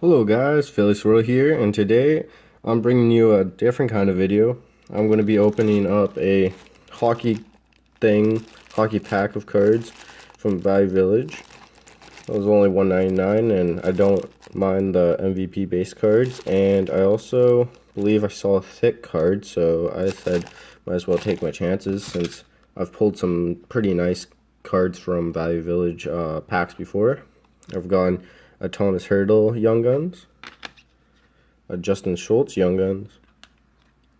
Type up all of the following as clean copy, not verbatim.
Hello guys, Philly Swirl here, and today I'm bringing you a different kind of video. I'm going to be opening up a hockey pack of cards from Value Village. It was only $1.99, and I don't mind the MVP base cards, and I also believe I saw a thick card, so I said might as well take my chances since I've pulled some pretty nice cards from Value Village packs before. I've gotten a Thomas Hertl Young Guns, a Justin Schultz Young Guns,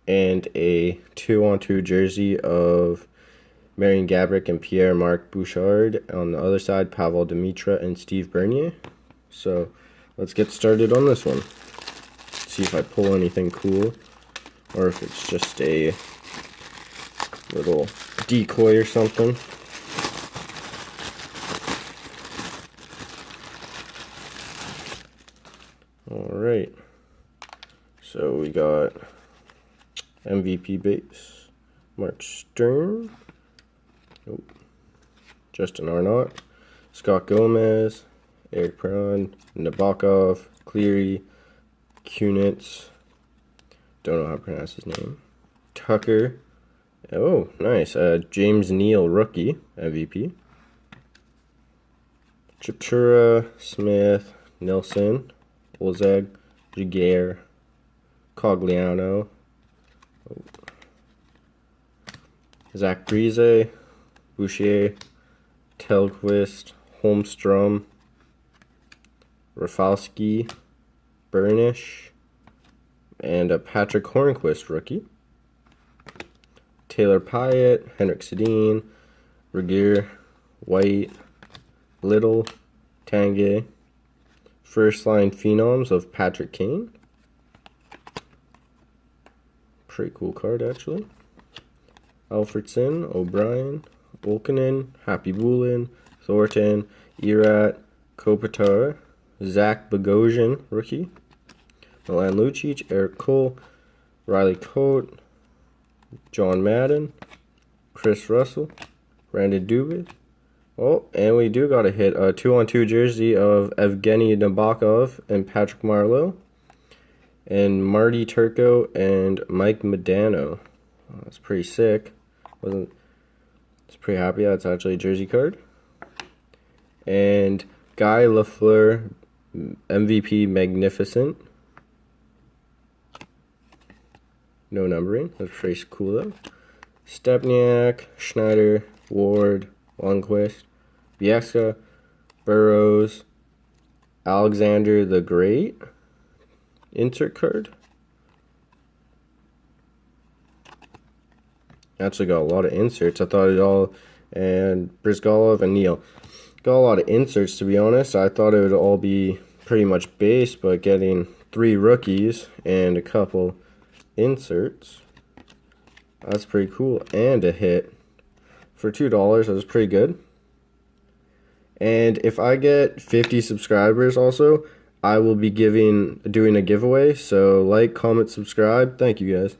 and a 2-on-2 jersey of Marian Gaborik and Pierre-Marc Bouchard. On the other side, Pavel Demitra and Steve Bernier. So let's get started on this one. See if I pull anything cool, or if it's just a little decoy or something. Alright, so we got MVP base, Mark Stern, Justin Arnott, Scott Gomez, Eric Perron, Nabokov, Cleary, Kunitz, don't know how to pronounce his name, Tucker, oh nice, James Neal rookie, MVP, Chipchura, Smith, Nelson, Olzeg, Jaguar, Cogliano, Zach Parise, Boucher, Telquist, Holmstrom, Rafalski, Burnish, and a Patrick Hornquist rookie. Taylor Pyatt, Henrik Sedin, Regier, White, Little, Tanguay. First line phenoms of Patrick Kane. Pretty cool card actually. Alfredson, O'Brien, Olkinen, Happy Bulin, Thornton, Erat, Kopitar, Zach Bogosian, rookie. Milan Lucic, Eric Cole, Riley Coate, John Madden, Chris Russell, Brandon Dubé. Oh, and we do got a hit, a 2-on-2 jersey of Evgeny Nabokov and Patrick Marleau, and Marty Turco and Mike Modano. Oh, that's pretty sick. Was pretty happy that's actually a jersey card. And Guy Lafleur, MVP Magnificent. No numbering. That's pretty cool though. Stepniak, Schneider, Ward, Lundqvist, Bieksa, Burrows, Alexander the Great, insert card. Actually got a lot of inserts. I thought it all, and Brizgalov and Neal. Got a lot of inserts to be honest. I thought it would all be pretty much base, but getting 3 rookies and a couple inserts, that's pretty cool. And a hit. For $2, that was pretty good. And if I get 50 subscribers also, I will be doing a giveaway. So like, comment, subscribe. Thank you guys.